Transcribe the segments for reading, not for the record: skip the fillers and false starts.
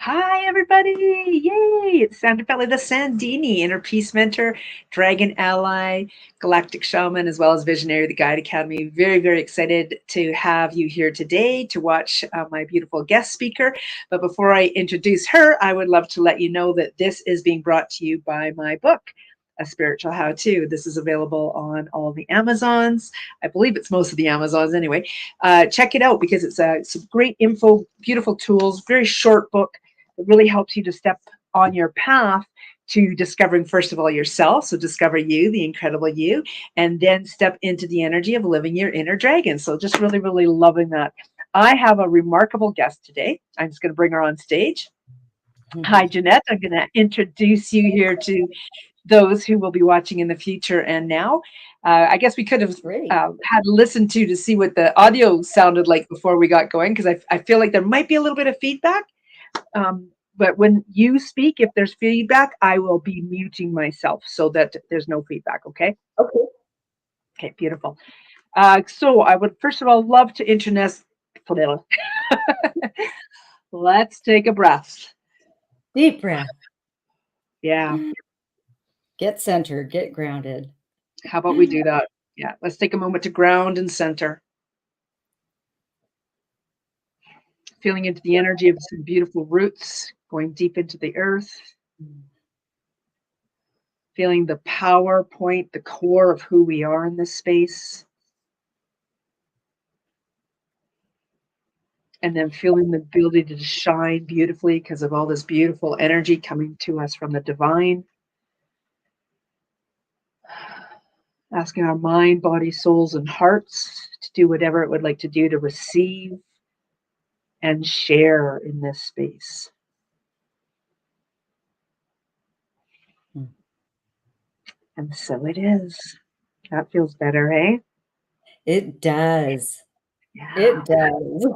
Hi, everybody. Yay. It's Sandra Pelli, the Sandini, Inner Peace Mentor, Dragon Ally, Galactic Shaman, as well as Visionary, the Guide Academy. Very, very excited to have you here today to watch my beautiful guest speaker. But before I introduce her, I would love to let you know that this is being brought to you by my book, A Spiritual How To. This is available on all the Amazons. I believe it's most of the Amazons anyway. Check it out because it's some great info, beautiful tools, very short book. It really helps you to step on your path to discovering, first of all, yourself. So discover you, the incredible you, and then step into the energy of living your inner dragon. So just really, really loving that. I have a remarkable guest today. I'm just going to bring her on stage. Hi, Jeanette. I'm going to introduce you here to those who will be watching in the future and now. I guess we could have had listened to see what the audio sounded like before we got going, because I feel like there might be a little bit of feedback. But when you speak, if there's feedback, I will be muting myself so that there's no feedback. Okay. Okay. Okay. Beautiful. So I would first of all love to introduce. Let's take a breath. Deep breath. Yeah. Get centered, get grounded. How about we do that? Yeah. Let's take a moment to ground and center. Feeling into the energy of some beautiful roots going deep into the earth. Feeling the power point, the core of who we are in this space. And then feeling the ability to shine beautifully because of all this beautiful energy coming to us from the divine. Asking our mind, body, souls, and hearts to do whatever it would like to do to receive and share in this space. And so it is. That feels better, eh? It does. Yeah. It does.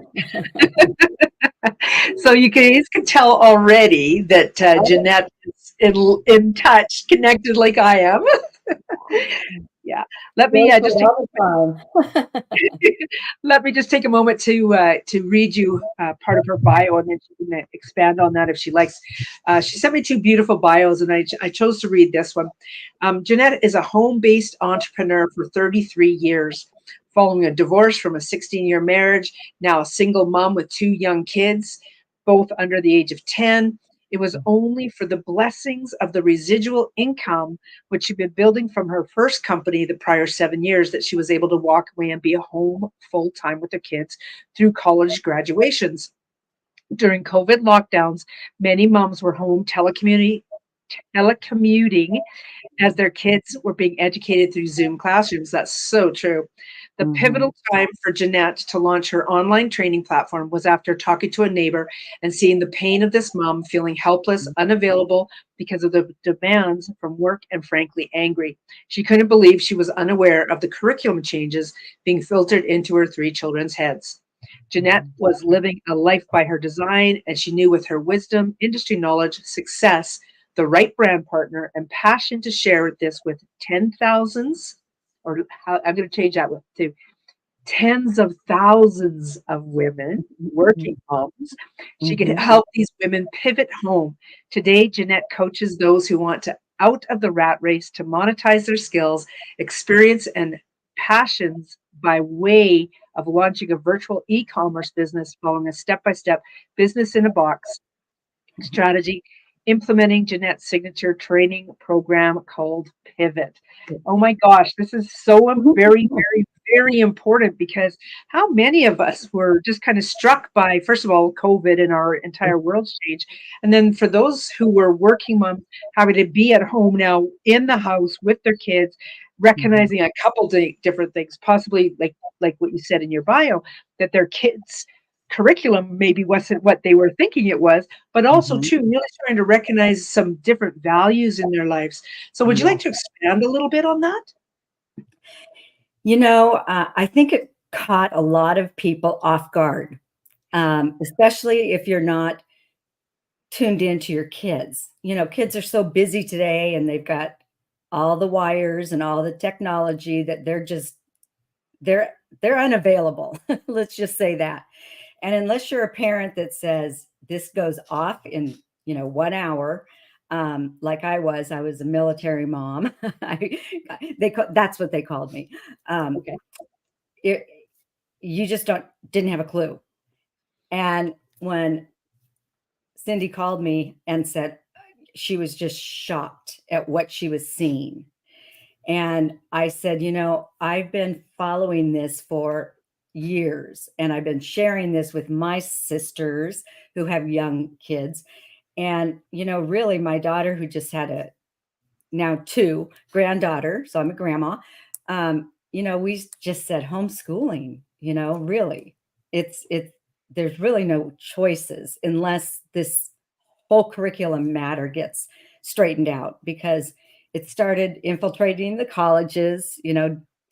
So you can tell already that Jeanette is in touch, connected like I am. Yeah. Let me just take let me just take a moment to read you part of her bio, and then she can expand on that if she likes. She sent me two beautiful bios, and I chose to read this one. Jeanette is a home-based entrepreneur for 33 years, following a divorce from a 16-year marriage, now a single mom with two young kids, both under the age of 10. It was only for the blessings of the residual income, which she'd been building from her first company the prior 7 years, that she was able to walk away and be at home full time with her kids through college graduations. During COVID lockdowns, many moms were home telecommuting as their kids were being educated through Zoom classrooms. That's so true. The pivotal time for Jeanette to launch her online training platform was after talking to a neighbor and seeing the pain of this mom, feeling helpless, unavailable because of the demands from work, and frankly angry. She couldn't believe she was unaware of the curriculum changes being filtered into her three children's heads. Jeanette was living a life by her design, and she knew with her wisdom, industry knowledge, success, the right brand partner, and passion to share this with 10,000s, or how, I'm going to change that to tens of thousands of women, working moms. She could help these women pivot home. Today, Jeanette coaches those who want to out of the rat race to monetize their skills, experience, and passions by way of launching a virtual e-commerce business following a step-by-step business in a box strategy, implementing Jeanette's signature training program called Pivot. Oh my gosh, this is so very, very, very important, because how many of us were just kind of struck by, first of all, COVID and our entire world's change. And then for those who were working moms, having to be at home now in the house with their kids, recognizing a couple of different things, possibly like what you said in your bio, that their kids curriculum maybe wasn't what they were thinking it was, but also too really starting to recognize some different values in their lives. So would you like to expand a little bit on that? I think it caught a lot of people off guard, especially if you're not tuned into your kids. Kids are so busy today, and they've got all the wires and all the technology that they're they're unavailable. Let's just say that. And unless you're a parent that says this goes off in, 1 hour, like I was a military mom. That's what they called me. Okay. It, you just didn't have a clue. And when Cindy called me and said she was just shocked at what she was seeing. And I said, I've been following this for years, and I've been sharing this with my sisters who have young kids. And, really my daughter, who just had now 2 granddaughter, so I'm a grandma. We just said homeschooling, really. It's there's really no choices unless this whole curriculum matter gets straightened out, because it started infiltrating the colleges,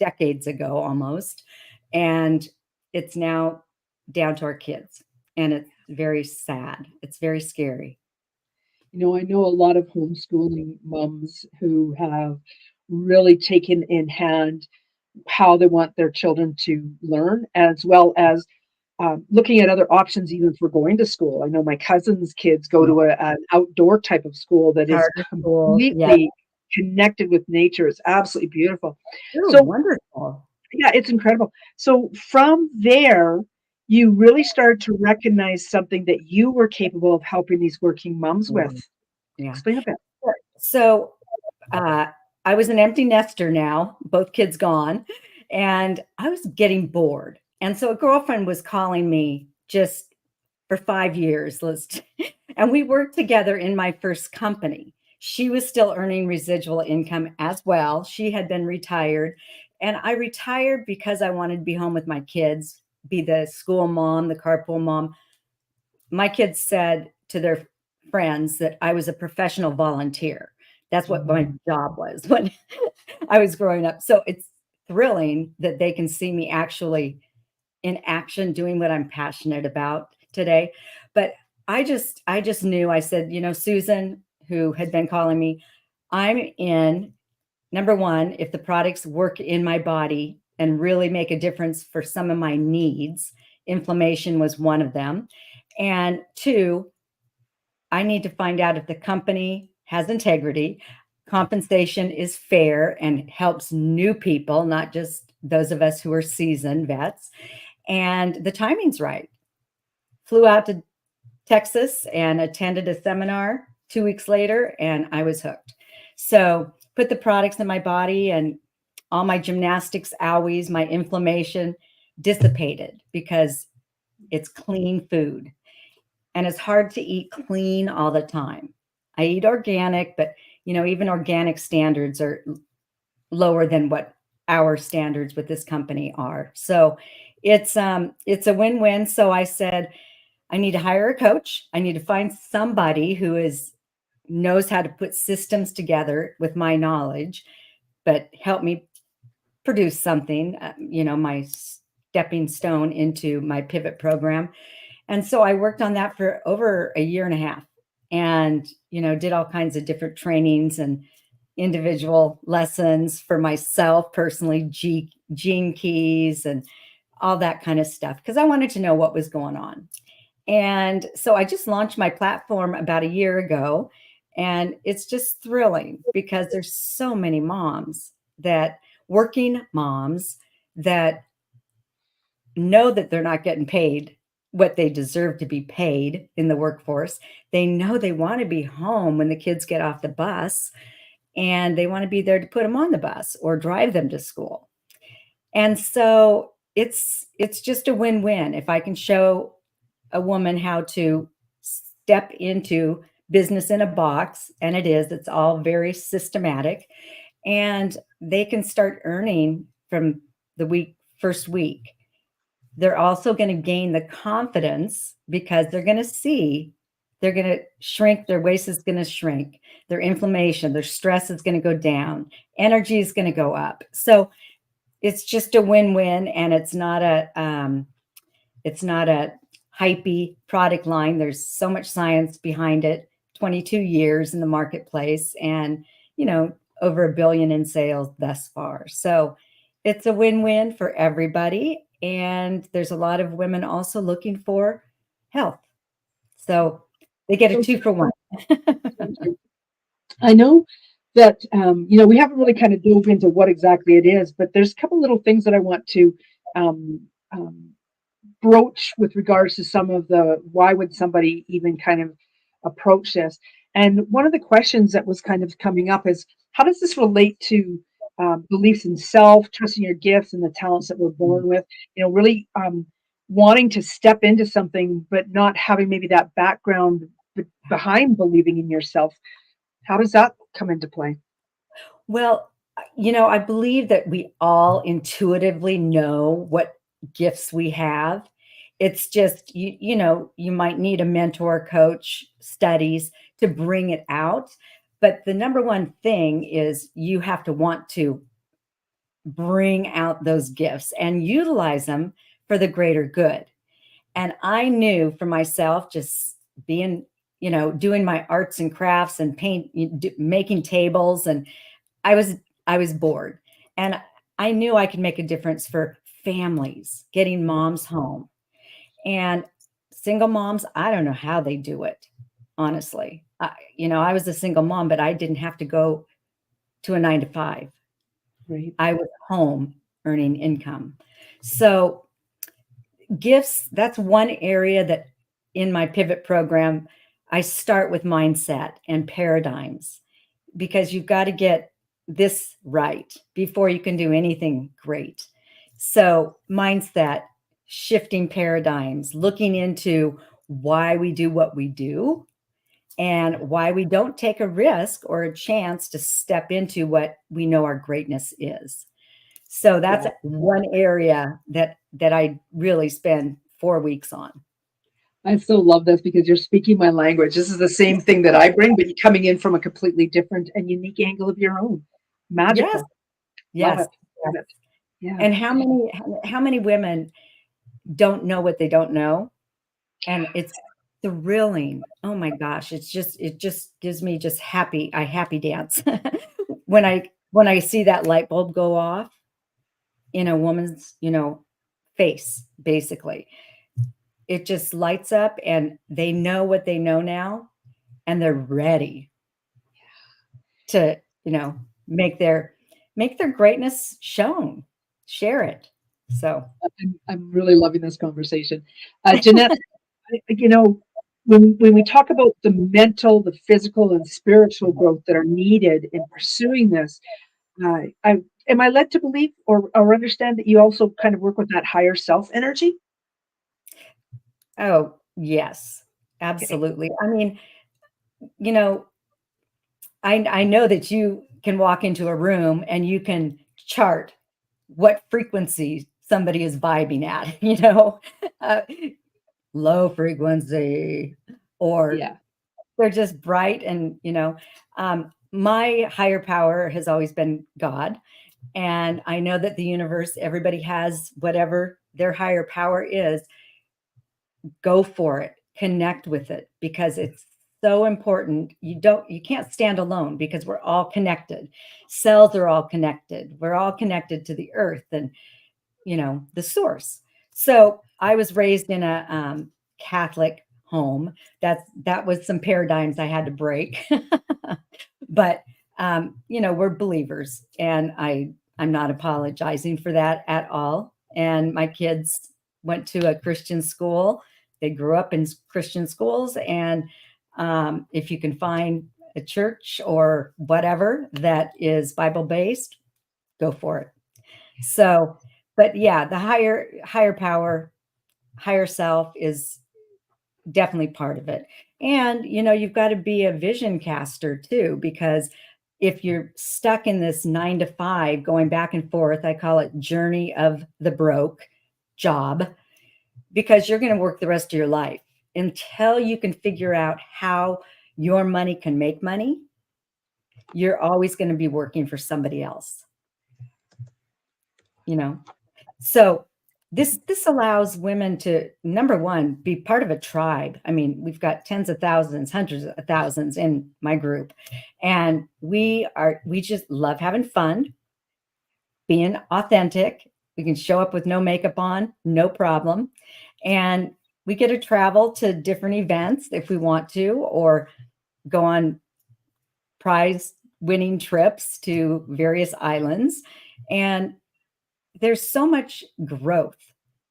decades ago almost. And it's now down to our kids. And it's very sad. It's very scary. I know a lot of homeschooling moms who have really taken in hand how they want their children to learn, as well as looking at other options even for going to school. I know my cousin's kids go to an outdoor type of school that is Charter schools, yeah. completely connected with nature. It's absolutely beautiful. Ooh, So, wonderful. yeah, it's incredible. So from there, you really started to recognize something that you were capable of helping these working moms with. Mm, yeah. Explain a bit. So, uh, I was an empty nester now, both kids gone, and I was getting bored. And so a girlfriend was calling me just for 5 years. And we worked together in my first company. She was still earning residual income as well. She had been retired. And I retired because I wanted to be home with my kids, be the school mom, the carpool mom. My kids said to their friends that I was a professional volunteer. That's what my job was when I was growing up. So it's thrilling that they can see me actually in action doing what I'm passionate about today. But I just knew. I said, Susan, who had been calling me, I'm in. Number one, if the products work in my body and really make a difference for some of my needs, inflammation was one of them. And 2, I need to find out if the company has integrity, compensation is fair and helps new people, not just those of us who are seasoned vets, and the timing's right. Flew out to Texas and attended a seminar 2 weeks later, and I was hooked. So put the products in my body, and all my gymnastics owies, my inflammation dissipated because it's clean food. And it's hard to eat clean all the time. I eat organic, but even organic standards are lower than what our standards with this company are. So it's a win-win. So I said, I need to hire a coach. I need to find somebody who knows how to put systems together with my knowledge, but help me produce something, my stepping stone into my pivot program. And so I worked on that for over a year and a half, and, did all kinds of different trainings and individual lessons for myself personally, gene keys and all that kind of stuff, because I wanted to know what was going on. And so I just launched my platform about a year ago, and it's just thrilling because there's so many working moms that know that they're not getting paid what they deserve to be paid in the workforce. They know they want to be home when the kids get off the bus, and they want to be there to put them on the bus or drive them to school. And so it's just a win-win. If I can show a woman how to step into business in a box, and it's all very systematic, and they can start earning from the first week. They're also going to gain the confidence because they're going to shrink, their waist is going to shrink, their inflammation, their stress is going to go down, energy is going to go up. So it's just a win-win, and it's not a hypey product line. There's so much science behind it, 22 years in the marketplace, and, over $1 billion in sales thus far. So it's a win-win for everybody. And there's a lot of women also looking for health. So they get a So 2 for 1. true. I know that we haven't really kind of dove into what exactly it is, but there's a couple little things that I want to um, um, broach with regards to some of the why would somebody even kind of approach this. And one of the questions that was kind of coming up is how does this relate to beliefs in self, trusting your gifts and the talents that we're born with? Really wanting to step into something, but not having maybe that background behind believing in yourself. How does that come into play? Well, I believe that we all intuitively know what gifts we have. It's just you might need a mentor, coach, studies to bring it out. But the number one thing is you have to want to bring out those gifts and utilize them for the greater good. And I knew for myself, just being, doing my arts and crafts and making tables, and I was I was bored. And I knew I could make a difference for families, getting moms home. And single moms, I don't know how they do it, honestly. I was a single mom, but I didn't have to go to a 9 to 5. Right. I was home earning income. So gifts, that's one area that in my pivot program, I start with mindset and paradigms because you've got to get this right before you can do anything great. So, mindset, shifting paradigms, looking into why we do what we do and why we don't take a risk or a chance to step into what we know our greatness is. So that's Yeah. one area that I really spend 4 weeks on. I so love this because you're speaking my language. This is the same thing that I bring, but you're coming in from a completely different and unique angle of your own. Yes, Magical. Love yes, it. yes. Love it. Yeah. And how many women don't know what they don't know? And it's thrilling. Oh my gosh, it just gives me just happy dance when I see that light bulb go off in a woman's, face, basically. It just lights up and they know what they know now and they're ready to, make their make their greatness shown, share it. So, I'm really loving this conversation. Jeanette, you know, when we talk about the mental, the physical, and spiritual growth that are needed in pursuing this, I am I led to believe or understand that you also kind of work with that higher self energy? oh, yes, Okay. absolutely. I mean, you know, I know that you can walk into a room and you can chart what frequency somebody is vibing at, uh, low frequency, or Yeah. they're just bright. And, my higher power has always been God. And I know that the universe, everybody has whatever their higher power is. Go for it, connect with it because it's so important. You can't stand alone because we're all connected. Cells are all connected. We're all connected to the earth and the source. So I was raised in a Catholic home. That was some paradigms I had to break. But we're believers, and I'm not apologizing for that at all. And my kids went to a Christian school. They grew up in Christian schools, and if you can find a church or whatever that is Bible based, go for it. So, but yeah, the higher power, higher self is definitely part of it. And you've got to be a vision caster too, because if you're stuck in this 9 to 5 going back and forth, I call it journey of the broke job, because you're going to work the rest of your life until you can figure out how your money can make money. You're always going to be working for somebody else, you know. So this allows women to, number one, be part of a tribe. I mean, we've got tens of thousands, hundreds of thousands in my group, and we just love having fun, being authentic, We can show up with no makeup on, no problem. And we get to travel to different events if we want to, or go on prize winning trips to various islands. And there's so much growth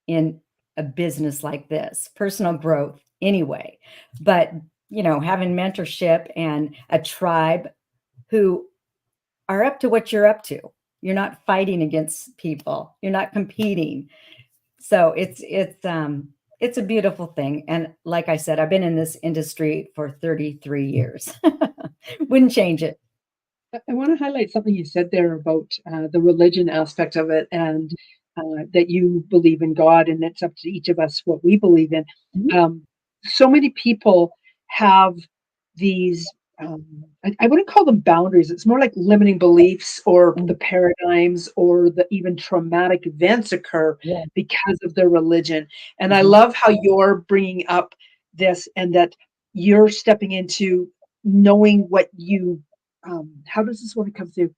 in a business like this, personal growth anyway. But, having mentorship and a tribe who are up to what you're up to. You're not fighting against people. You're not competing. So it's a beautiful thing. And like I said, I've been in this industry for 33 years. Wouldn't change it. I want to highlight something you said there about the religion aspect of it, and that you believe in God, and it's up to each of us what we believe in. Mhm. So many people have these, I wouldn't call them boundaries. It's more like limiting beliefs or the paradigms or the even traumatic events occur Yeah. because of their religion. And I Mhm. love how you're bringing up this and that you're stepping into knowing what you how does this want to come through?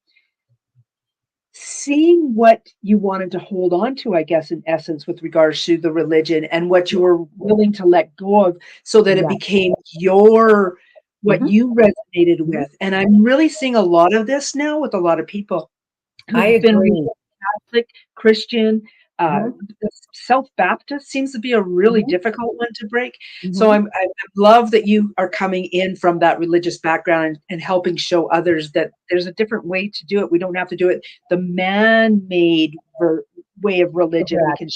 Seeing what you wanted to hold on to, I guess, in essence, with regards to the religion and what you Yeah. were willing to let go of so that it Yeah. became your what Mhm. you resonated Mhm. with. And I'm really seeing a lot of this now with a lot of people I who've been agree. Catholic, Christian, uh, Mhm. South Baptist seems to be a really Mhm. difficult one to break. So Mhm. I love that you are coming in from that religious background and helping show others that there's a different way to do it. We don't have to do it the man-made way of religion. We Correct. can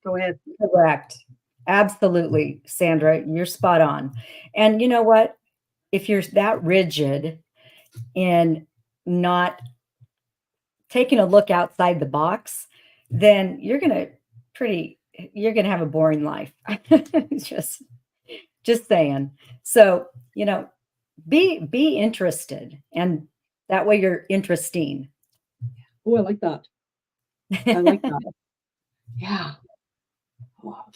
go ahead. Correct. Absolutely, Sandra, you're spot on. And you know what? If you're that rigid in not taking a look outside the box, then you're gonna have a boring life. just just saying. So, be interested, and that way you're interesting. Oh, I like that. I like that. Yeah. Wow.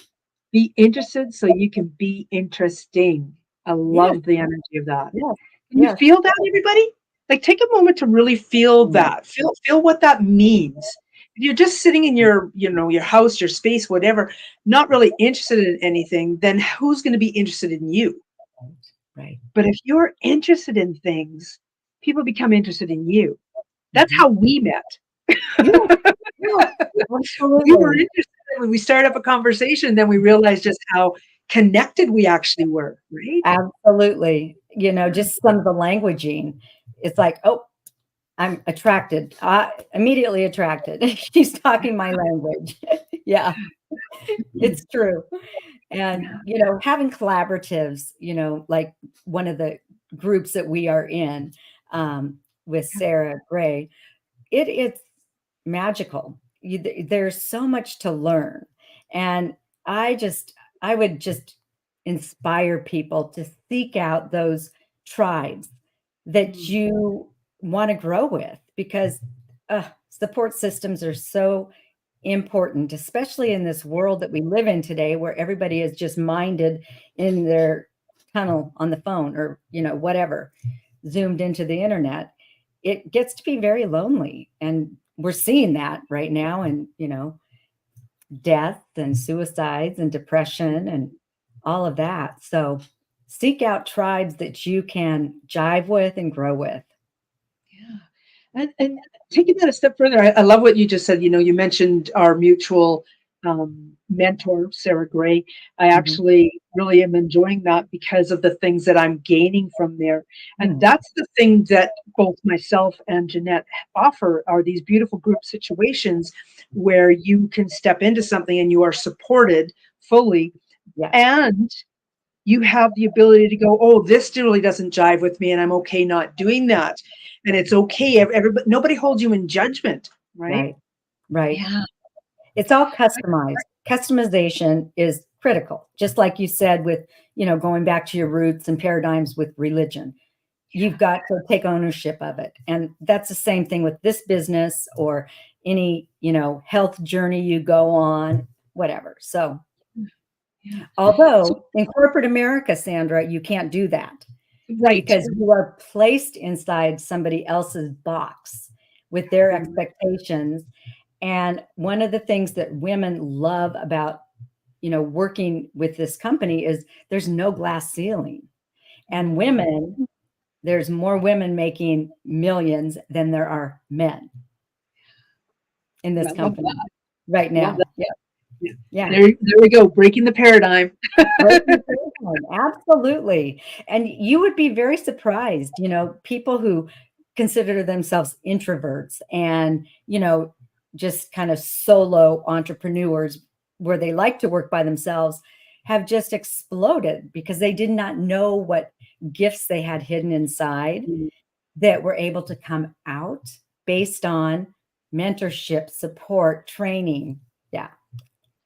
Be interested so you can be interesting. I Yes, love the energy of that. yes, Can you yes. feel that, everybody? Like, take a moment to really feel Mm. that. Feel what that means. If you're just sitting in your house, your space, whatever, not really interested in anything, then who's gonna be interested in you? Right. But if you're interested in things, people become interested in you. That's Mhm. how we met. Yeah, yeah, We were absolutely. interested when we started up a conversation, then we realized just how connected we actually were, right? Absolutely. Just some of the languaging, it's like, "Oh, I'm attracted, immediately attracted." She's talking my language. Yeah, it's true. And, Yeah. having collaboratives, like one of the groups that we are in, with Sarah Gray, it's magical. There's so much to learn. And I just I would just inspire people to seek out those tribes that Mm. you want to grow with, because support systems are so important, especially in this world that we live in today, where everybody is just minded in their tunnel on the phone, or whatever, zoomed into the internet. It gets to be very lonely, and we're seeing that right now, and death and suicides and depression and all of that. So seek out tribes that you can jive with and grow with. Yeah. And taking that a step further, I love what you just said. You mentioned our mutual mentor, Sarah Gray. I Mhm. actually really am enjoying that because of the things that I'm gaining from there. And Mm. that's the thing that both myself and Jeanette offer are these beautiful group situations where you can step into something and you are supported fully. Yes. And you have the ability to go, oh, this really doesn't jive with me, and I'm okay not doing that. And it's okay. Everybody, nobody holds you in judgment, right? Right. Right. Yeah. It's all customized. Customization is critical. Just like you said, with, going back to your roots and paradigms with religion. You've got to take ownership of it. And that's the same thing with this business, or any, health journey you go on, whatever. So, Yeah. So, although in corporate America, Sandra, you can't do that, right. because you are placed inside somebody else's box with their expectations. And one of the things that women love about, working with this company is there's no glass ceiling. And women, there's more women making millions than there are men in I this love company that. right Love now. that. Yeah. Yeah. Yeah. There we go. Breaking the paradigm. Breaking the paradigm, absolutely. And you would be very surprised, people who consider themselves introverts and, just kind of solo entrepreneurs where they like to work by themselves have just exploded because they did not know what gifts they had hidden inside that were able to come out based on mentorship, support, training. Yeah.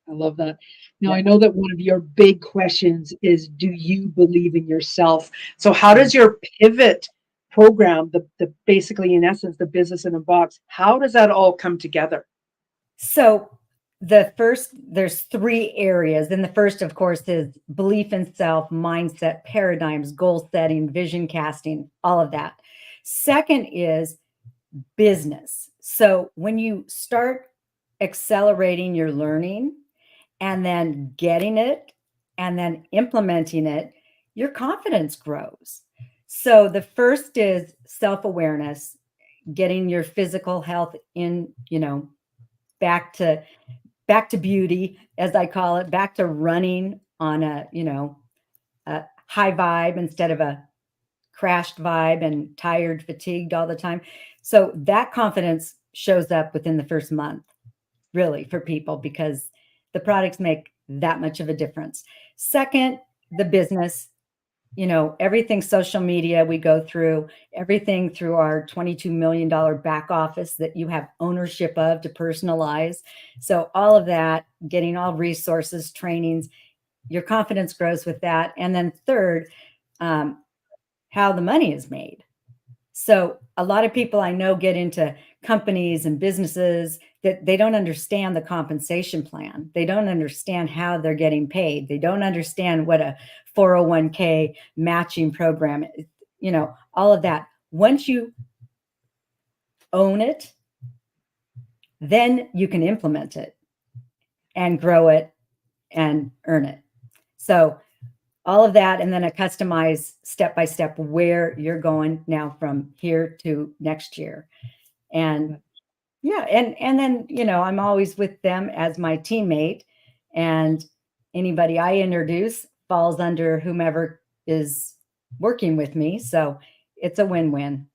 I love that. Now, Yeah. I know that one of your big questions is, do you believe in yourself? So how does your pivot program, the basically in essence, the business in a box, how does that all come together? So there's three areas. And the first, of course, is belief in self, mindset, paradigms, goal setting, vision casting, all of that. Second is business. So when you start accelerating your learning and then getting it and then implementing it, your confidence grows. So the first is self-awareness, getting your physical health in, back to beauty, as I call it, back to running on a high vibe instead of a crashed vibe and tired, fatigued all the time. So that confidence shows up within the first month, really, for people because the products make that much of a difference. Second, the business, everything social media we go through, everything through our $22 million back office that you have ownership of to personalize. So all of that, getting all resources, trainings, your confidence grows with that. And then third, how the money is made. So a lot of people I know get into companies and businesses that they don't understand the compensation plan. They don't understand how they're getting paid. They don't understand what a 401k matching program is, all of that. Once you own it, then you can implement it and grow it and earn it. So all of that, and then a customized step-by-step where you're going now from here to next year. And yeah, and then, I'm always with them as my teammate, and anybody I introduce falls under whomever is working with me. So it's a win-win.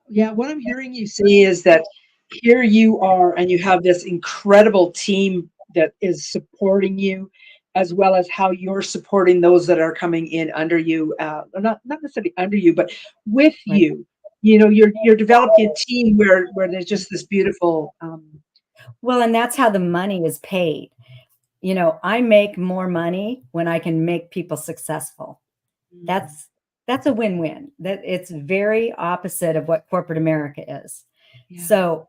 Yeah, what I'm hearing you say is that here you are and you have this incredible team that is supporting you, as well as how you're supporting those that are coming in under you, not necessarily under you, but with Right. you. You're developing a team where there's just this beautiful. Well, and that's how the money is paid. I make more money when I can make people successful. Mm, That's a win-win. That it's very opposite of what corporate America is. yeah. So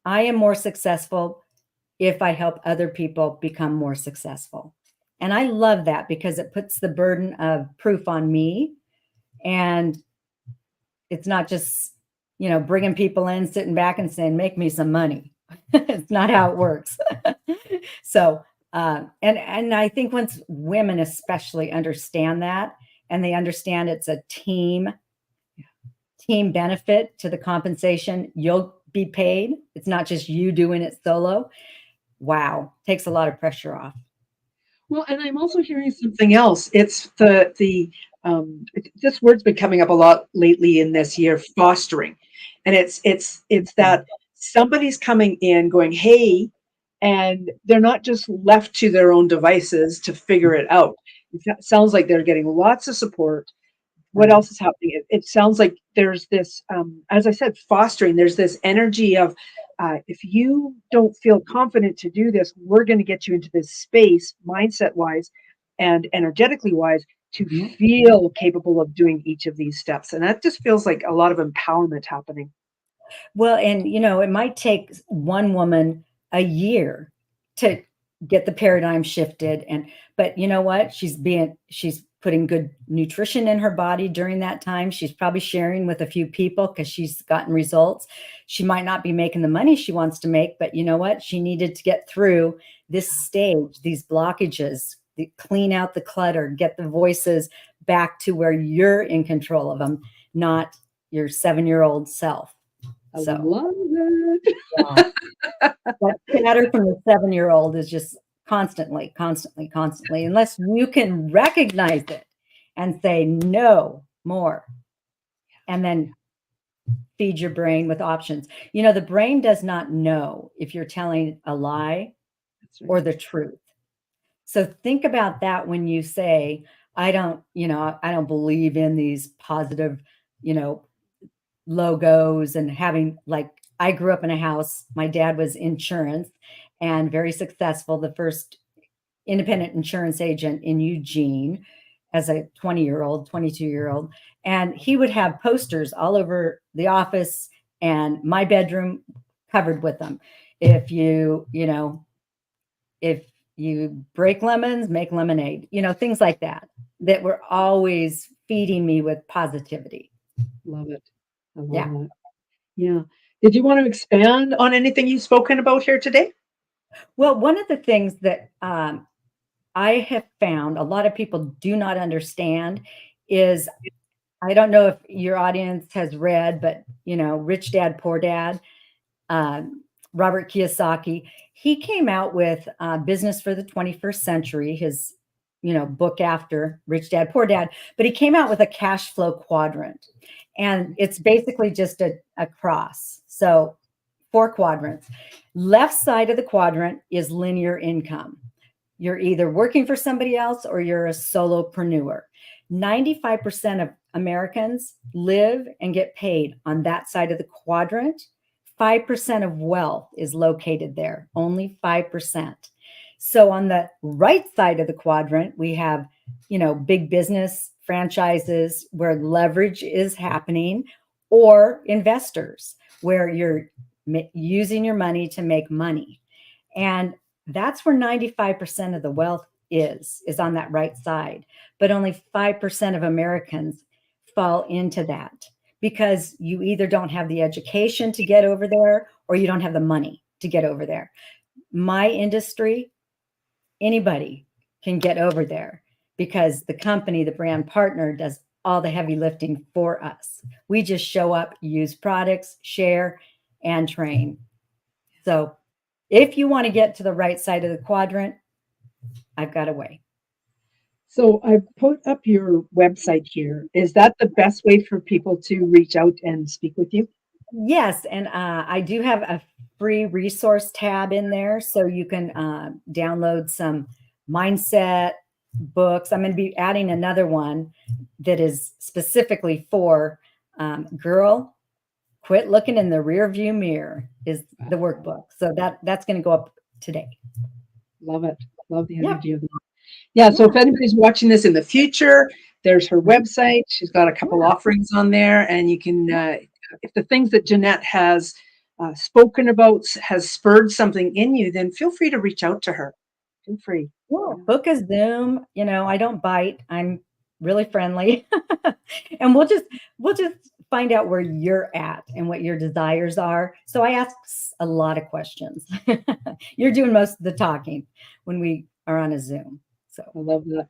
I am more successful if I help other people become more successful. And I love that because it puts the burden of proof on me. And it's not just, bringing people in, sitting back and saying, make me some money. It's not how it works. So, and I think once women especially understand that, and they understand it's a team benefit to the compensation, you'll be paid. It's not just you doing it solo. Wow, takes a lot of pressure off. Well, and I'm also hearing something else. It's this word's been coming up a lot lately in this year, fostering, and it's that somebody's coming in going, hey, and they're not just left to their own devices to figure it out. It sounds like they're getting lots of support. What Right. else is happening? It sounds like there's this, as I said, fostering. There's this energy of, if you don't feel confident to do this, we're going to get you into this space, mindset wise and energetically wise, to Mhm. feel capable of doing each of these steps. And that just feels like a lot of empowerment happening. Well, and it might take one woman a year to get the paradigm shifted. But you know what? She's putting good nutrition in her body during that time. She's probably sharing with a few people because she's gotten results. She might not be making the money she wants to make, but you know what? She needed to get through this stage, these blockages, clean out the clutter, get the voices back to where you're in control of them, not your 7-year-old self. I love it. Yeah. That chatter from the 7-year-old is just constantly, unless you can recognize it and say no more, and then feed your brain with options. You know, the brain does not know if you're telling a lie or the truth. So think about that when you say, I don't believe in these positive, logos and having, like, I grew up in a house, my dad was insurance and very successful, the first independent insurance agent in Eugene as a 20-year-old, 22-year-old. And he would have posters all over the office and my bedroom covered with them. If you break lemons, make lemonade, things like that were always feeding me with positivity. Love it. I love Yeah. that. Yeah. Did you want to expand On anything you've spoken about here today? Well, one of the things that I have found a lot of people do not understand is, I don't know if your audience has read, but Rich Dad, Poor Dad, Robert Kiyosaki, he came out with Business for the 21st Century, his book after Rich Dad, Poor Dad, but he came out with a cash flow quadrant. And it's basically just a cross. So 4 quadrants. Left side of the quadrant is linear income. You're either working for somebody else or you're a solopreneur. 95% of Americans live and get paid on that side of the quadrant. 5% of wealth is located there, only 5%. So on the right side of the quadrant, we have, big business franchises where leverage is happening, or investors where you're using your money to make money. And that's where 95% of the wealth is on that right side. But only 5% of Americans fall into that because you either don't have the education to get over there or you don't have the money to get over there. My industry, anybody can get over there because the company, the brand partner, does all the heavy lifting for us. We just show up, use products, share, and train. So if you want to get to the right side of the quadrant, I've got a way. So I put up your website here. Is that the best way for people to reach out and speak with you? Yes, and I do have a free resource tab in there, so you can download some mindset books. I'm going to be adding another one that is specifically for girl, quit looking in the rear view mirror is the workbook. So that's going to go up today. Love it. Love the Yeah. energy of that. Yeah. So if anybody's watching this in the future, there's her website. She's got a couple offerings on there, and you can, if the things that Jeanette has spoken about has spurred something in you, then feel free to reach out to her. Feel free. Yeah, book a Zoom. I don't bite. I'm really friendly. And we'll just find out where you're at and what your desires are. So I ask a lot of questions. You're doing most of the talking when we are on a Zoom. So I love that.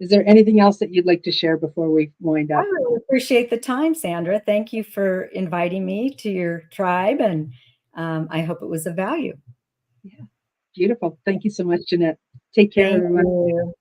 Is there anything else that you'd like to share before we wind I up? really appreciate the time, Sandra. Thank you for inviting me to your tribe, and I hope it was of value. Yeah. Beautiful. Thank you so much, Jeanette. Take care, Thank everyone. you.